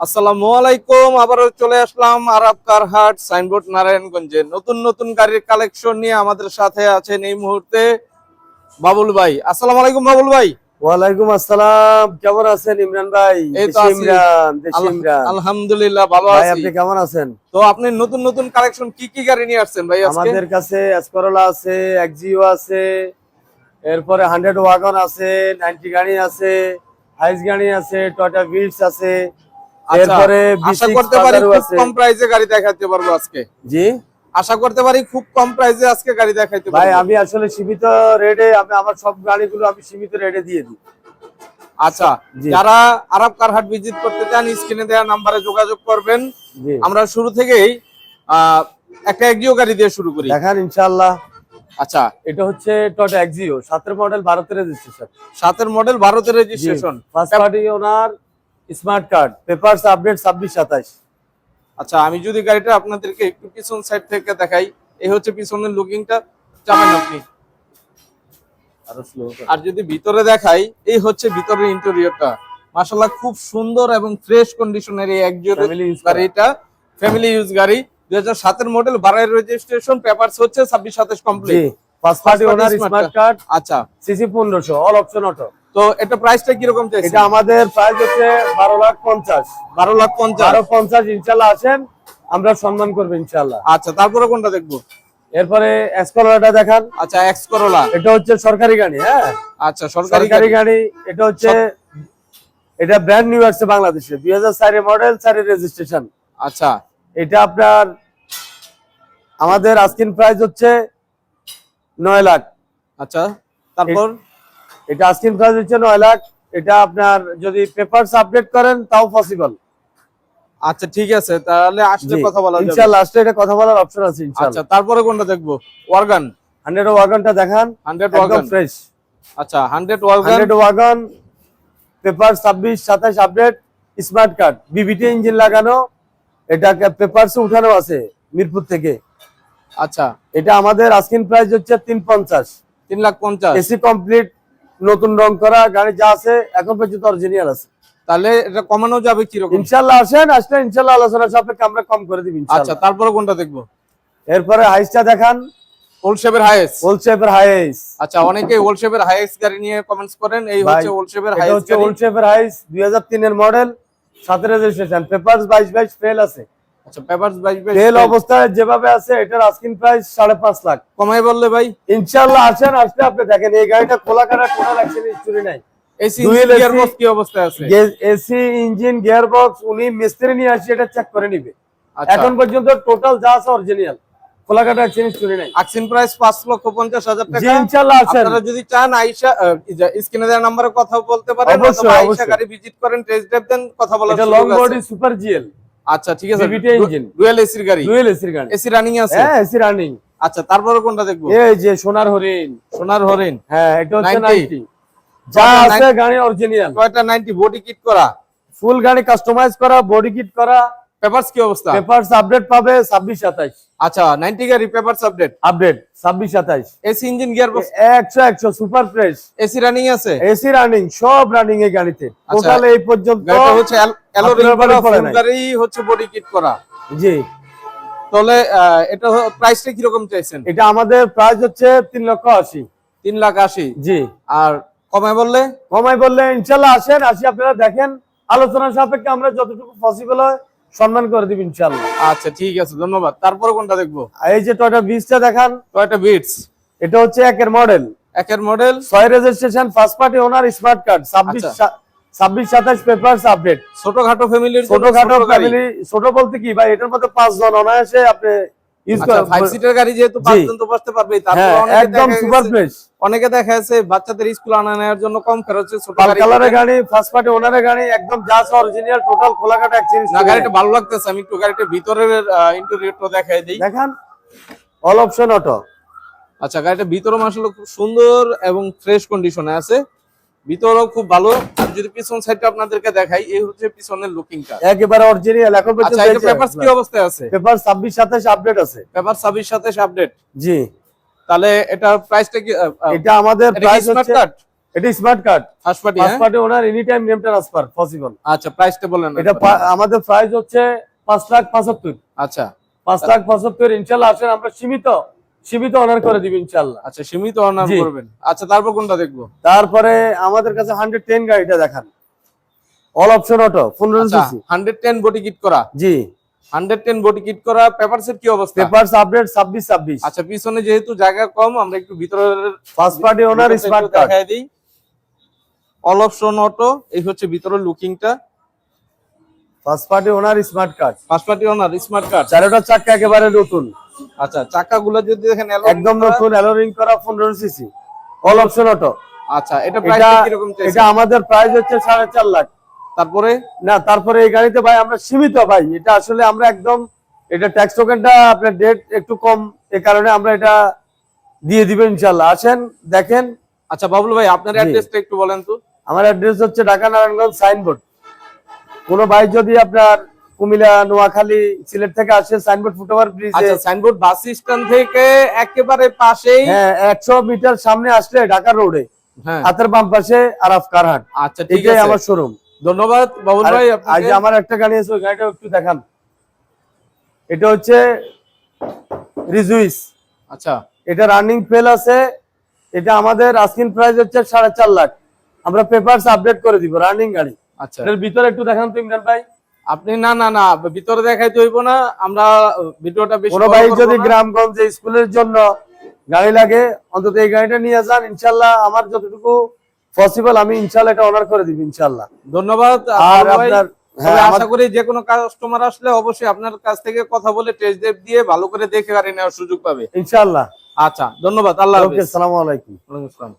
আসসালামু আলাইকুম। আবারও চলে আসলাম আরব কার হাট সাইনবোর্ড নারায়ণগঞ্জে। নতুন নতুন গাড়ির কালেকশন নিয়ে আমাদের সাথে আছেন এই মুহূর্তে বাবুল ভাই। আসসালামু আলাইকুম বাবুল ভাই। ওয়ালাইকুম আসসালাম। কেমন আছেন ইমরান ভাই? এই তো আছি আলহামদুলিল্লাহ, ভালো ভাই, আছি। আপনি কেমন আছেন? তো আপনি নতুন নতুন কালেকশন কি কি গাড়ি নিয়ে আসছেন ভাই আজকে? আমাদের কাছে এসকরোলা আছে, এক্সিও আছে, এরপরে 100 ওয়াগন আছে, 90 গাড়ি আছে, হাইস গাড়ি আছে, টয়োটা ভিটস আছে, এরপরে আশা B6 করতে পারি পাজারো খুব আছে। কম প্রাইসে গাড়ি দেখাতে পারবো আজকে। জি আশা করতে পারি খুব কম প্রাইসে আজকে গাড়ি দেখাইতে ভাই, পারবো। আমি আসলে সীমিত রেটে, আমি আমার সব গাড়িগুলো আমি সীমিত রেটে দিয়ে দিই। আচ্ছা, জি। যারা আরব কার হাট ভিজিট করতে চান স্ক্রিনে দেওয়া নাম্বারে যোগাযোগ করবেন। জি, আমরা শুরু থেকেই একটা এক্সিও গাড়ি দিয়ে শুরু করি। দেখান ইনশাআল্লাহ। আচ্ছা, এটা হচ্ছে টয়োটা এক্সিও 7 মডেল, ভারতের রেজিস্ট্রেশন। 7 মডেল, ভারতের registration. First party owner, smart card, papers update 26-27। আচ্ছা, আমি যদি গাড়িটা আপনাদেরকে একটু পিছন সাইড থেকে দেখাই, এই হচ্ছে পিছনের লুকিংটা, যাবেন আপনি। আরো স্লো। আর যদি ভিতরে দেখাই, এই হচ্ছে ভিতরের ইন্টেরিয়রটা। মাশাআল্লাহ, খুব সুন্দর এবং ফ্রেশ কন্ডিশনের এই এক্সিও গাড়িটা ফ্যামিলি ইউজ গাড়ি। 2007 এর মডেল, ভারতের রেজিস্ট্রেশন, পেপারস হচ্ছে 26-27 কমপ্লিট। জি, first party owner, smart card. আচ্ছা, সিসি 1500, অল অপশন অটো। তো এটা প্রাইসটা কি রকম চাইছেন? এটা আমাদের প্রাইস হচ্ছে 12,50,000। 12,50,000। 12,50,000 ইনশাআল্লাহ আসেন, আমরা সম্মান করব ইনশাআল্লাহ। আচ্ছা, তারপরে কোনটা দেখবো? এরপরে এসকরোলাটা দেখান। আচ্ছা, এক্স করোলা। এটা হচ্ছে সরকারি গাড়ি। হ্যাঁ, আচ্ছা, সরকারি গাড়ি। এটা হচ্ছে, এটা ব্র্যান্ড নিউ আসছে বাংলাদেশে, 2004 মডেল, 4 রেজিস্ট্রেশন। আচ্ছা, এটা আপনার আমাদের আস্কিং প্রাইস হচ্ছে 9 লাখ। আচ্ছা, তারপর এটা আস্কিং প্রাইস হচ্ছে 9 লাখ। এটা আপনার যদি পেপারস আপডেট করেন তাও পসিবল। আচ্ছা, ঠিক আছে, তাহলে আসলে কথা বলা যাবে ইনশাআল্লাহ, আসলে এটা কথা বলার অপশন আছে ইনশাআল্লাহ। আচ্ছা, তারপরে কোনটা দেখবো? ওয়াগন। 100 ওয়াগনটা দেখান। 100 একদম ওয়াগন ফ্রেশ। আচ্ছা, 100 wagon. 100 wagon, paper 26-27 update, smart card, BBT engine লাগানো। এটা পেপারস উঠানো আছে মিরপুর থেকে। আচ্ছা, এটা আমাদের আস্কিং প্রাইস হচ্ছে 350। 3,50,000। এসি কমপ্লিট, নতুন রং করা গাড়ি যা আছে এখন পর্যন্ত অরিজিনাল আছে। তাহলে এটা কমানো যাবে কি রকম? ইনশাআল্লাহ আসেন, আসলে ইনশাআল্লাহ আলোচনা সাপেক্ষে আমরা কম করে দিব আচ্ছা, ইনশাআল্লাহ। তারপরে কোনটা দেখবো? এরপরে হাইসটা দেখান। ওল্ড শেপের হাইস। ওল্ড শেপের হাইস। আচ্ছা, অনেকে ওল্ড শেপের হাইস গাড়ি নিয়ে কমেন্টস করেন। এই হচ্ছে ওল্ড শেপের এটা হাইস হচ্ছে গাড়ি। ওল্ড শেপের হাইস, 2003 এর মডেল, 7 রেজিস্ট্রেশন, পেপারস 22-22 ফেল আছে। আচ্ছা, পেপারস 22 ফেল অবস্থায় যেভাবে আছে, এটার আস্কিং প্রাইস 5.5 লাখ। কমাই বললে ভাই? ইনশাআল্লাহ আসেন, আসলে আপনি দেখেন এই গাড়িটা খোলা কাটা টোটাল অ্যাকশন হিস্টরি নাই। এসি গিয়ারবক্স কি অবস্থায় আছে? এসি ইঞ্জিন গিয়ারবক্স উনি মিস্ত্রি নিয়ে আসি এটা চেক করে নিবে। আচ্ছা, এখন পর্যন্ত টোটাল যা আছে অরিজিনাল, খোলা কাটা অ্যাকশন হিস্টরি নাই। আক্সিন প্রাইস 5,50,000 টাকা। জি, ইনশাআল্লাহ আসেন। আপনারা যদি চান আইসা স্ক্রিনে দেওয়া নম্বরে কথা বলতে পারেন, অবশ্যই, অথবা আইসা অবশ্যই। গাড়ি ভিজিট করেন, টেস্ট ড্রাইভ দেন, কথা বলার এটা সুযোগ লং আছে। Body super GL. আচ্ছা, ঠিক আছে। বিবিটি ইঞ্জিন, ডুয়াল এসির গাড়ি। ডুয়েল এসির গাড়ি। এসি রানিং আছে? হ্যাঁ, এসি রানিং। আচ্ছা, তারপরে কোনটা দেখবো? এই যে সোনার হরিণ। সোনার হরিণ। হ্যাঁ, এটা হচ্ছে 90 90। যা আছে গাড়ি অরিজিনাল। টয়োটা 90 বডি কিট করা, ফুল গাড়ি কাস্টমাইজ করা, বডি কিট করা। পেপারস কি অবস্থা? পেপারস আপডেট পাবে 26-27। আচ্ছা, 90 গাড়ি papers update, update 26-27। AC engine gearbox 100 super fresh. AC running আছে? এসি রানিং, সব রানিং এই গাড়িতে। টোটাল এই পর্যন্ত গাড়িটা হচ্ছে অ্যালো রিং করা, পড়ে ফুল নাই। গাড়ি হচ্ছে বডি কিট করা। জি, তাহলে এটা প্রাইসটা কি রকম চাইছেন? এটা আমাদের প্রাইস হচ্ছে 3,80,000। 3,80,000। জি, আর কমায় বললে? কমাই বললে ইনশাআল্লাহ আসেন, আসি আপনারা দেখেন, আলোচনা সাপেক্ষে আমরা যতটুকু পসিবল হয় সম্মান করে দিব ইনশাআল্লাহ। আচ্ছা, ঠিক আছে, ধন্যবাদ। তারপরে কোনটা দেখবো? এই যে টয়োটা ভিটসটা দেখান। Toyota Vitz. এটা হচ্ছে 1 এর মডেল, 1 এর model, 6 registration, first party owner, smart card, 26-27 papers update. ছোটখাটো ফ্যামিলির, ছোটখাটো ফ্যামিলি, ছোট বলতে কি ভাই, এটার মধ্যে 5 জন অনায়াসে আপনি ইউজ আচ্ছা, 5 সিটার গাড়ি যেহেতু 5 জন তো বসতে পারবে। তারপর একদম সুপার ফ্রেশ। অনেকে দেখা যাচ্ছে বাচ্চাদের স্কুল আনা নেওয়ার জন্য কম খরচে ছোট পাল গাড়ি, কালারের গাড়ি, ফার্স্ট পার্টি ওনারের গাড়ি, একদম যা আছে অরিজিনাল, টোটাল খোলা কাটা এক্সচেঞ্জ। না, গাড়িটা ভালো লাগতেছে। আমি একটু গাড়িটার ভিতরের ইন্টেরিয়রটা দেখাই দিই। দেখান, অল অপশন অটো। আচ্ছা, গাড়িটা ভিতরে মাশাআল্লাহ খুব সুন্দর এবং ফ্রেশ কন্ডিশনে আছে, ভিতরেও খুব ভালো। আর যদি পিছন সাইডটা আপনাদেরকে দেখাই, এই হচ্ছে পিছনের লুকিংটা, একেবারে অরিজিনাল। এখন পর্যন্ত আচ্ছা, এটা পেপারস কি অবস্থায় আছে? পেপার 26-27 আপডেট আছে। Paper 26-27 update. জি, তাহলে এটা প্রাইসটা কি? এটা আমাদের প্রাইস স্মার্ট হচ্ছে কার্ড। এটা smart card, first party. First party owner any time name transfer possible. আচ্ছা, প্রাইসটা বলেন। এটা আমাদের প্রাইস হচ্ছে 5,75,000। আচ্ছা 5,75,000 ইনশাআল্লাহ। আসেন আমরা সীমিত অনার করে দিব ইনশাআল্লাহ। আচ্ছা, সীমিত অনার জি। করবেন। আচ্ছা, তারপর কোনটা দেখবো? তারপরে আমাদের কাছে 110 গাড়িটা দেখান, অল অপশন অটো 15 আচ্ছা, সিসি। 110 বডি কিট করা। জি, 110 বডি কিট করা। পেপারসের কি অবস্থা? Papers update 26। আচ্ছা, পিছনে যেহেতু জায়গা কম, আমরা একটু ভিতরের first party owner smart card. দেখায় দিই। অল অপশন অটো, এই হচ্ছে ভিতরের লুকিংটা। First party owner smart card, first party owner smart card. চারটা চাকা একেবারে নতুন। আচ্ছা, চাকাগুলো যদি দেখেন একদম নতুন, অ্যালোরিং করা 15 সিসি, অল অপশন অটো। আচ্ছা, এটা প্রাইস কি রকম চাইছেন? এটা আমাদের প্রাইস হচ্ছে 4.5 লাখ। তারপরে না, তারপরে এই গাড়িতে ভাই আমরা সীমিত ভাই, এটা আসলে আমরা একদম, এটা ট্যাক্স টোকেনটা আপনার ডেট একটু কম, এই কারণে আমরা এটা দিয়ে দিবেন ইনশাআল্লাহ। আসেন দেখেন। আচ্ছা বাবুল ভাই, আপনার অ্যাড্রেসটা একটু বলেন তো। আমার অ্যাড্রেস হচ্ছে ঢাকা নারায়ণগঞ্জ সাইনবোর্ড। কোন ভাই যদি আপনার কুমিল্লা, নোয়াখালী, সিলেট থেকে আসে, সাইনবোর্ড ফুটওভার ব্রিজে। আচ্ছা, সাইনবোর্ড বাস স্ট্যান্ড থেকে একেবারে পাশেই। হ্যাঁ, 100 মিটার সামনে আসলে ঢাকা রোডে হ্যাঁ, হাতের বাম পাশে আরাফ কারহাট। আচ্ছা ঠিক এটাই আছে। আমার শোরুম। ধন্যবাদ বাবুল ভাই আজ আপনাকে। আমার একটা গাড়ি আছে, ওই গাড়িটা একটু দেখান। এটা হচ্ছে রিজুইস। আচ্ছা, এটা রানিং ফেল আছে। এটা আমাদের আস্কিং প্রাইস হচ্ছে 4.5 লাখ। আমরা পেপারস আপডেট করে দিব, রানিং গাড়ি। আচ্ছা, এর ভিতরে একটু দেখান তো ইমরান ভাই। আপনি না না না ভিতরে দেখাইতে হইব না, আমরা ভিডিওটা বেশি কোনো বড় ভাই করব যদি না। গ্রামগঞ্জে স্কুলের জন্য গাড়ি লাগে, অন্তত এই গাড়িটা নিয়ে যান ইনশাআল্লাহ। আমার যতটুকু পসিবল আমি ইনশাআল্লাহ এটা অনার করে দিব ইনশাআল্লাহ। ধন্যবাদ। আর বাবুল ভাই, আপনার তবে আশা করি যে কোনো কাস্টমার আসলে অবশ্যই আপনার কাছ থেকে কথা বলে টেস্ট ড্রাইভ দিয়ে ভালো করে দেখে গাড়ি নেওয়ার সুযোগ পাবে ইনশাআল্লাহ। আচ্ছা, ধন্যবাদ। আল্লাহ ওকে, হাফেজ। আসসালামু আলাইকুম। ওয়ালাইকুম আসসালাম।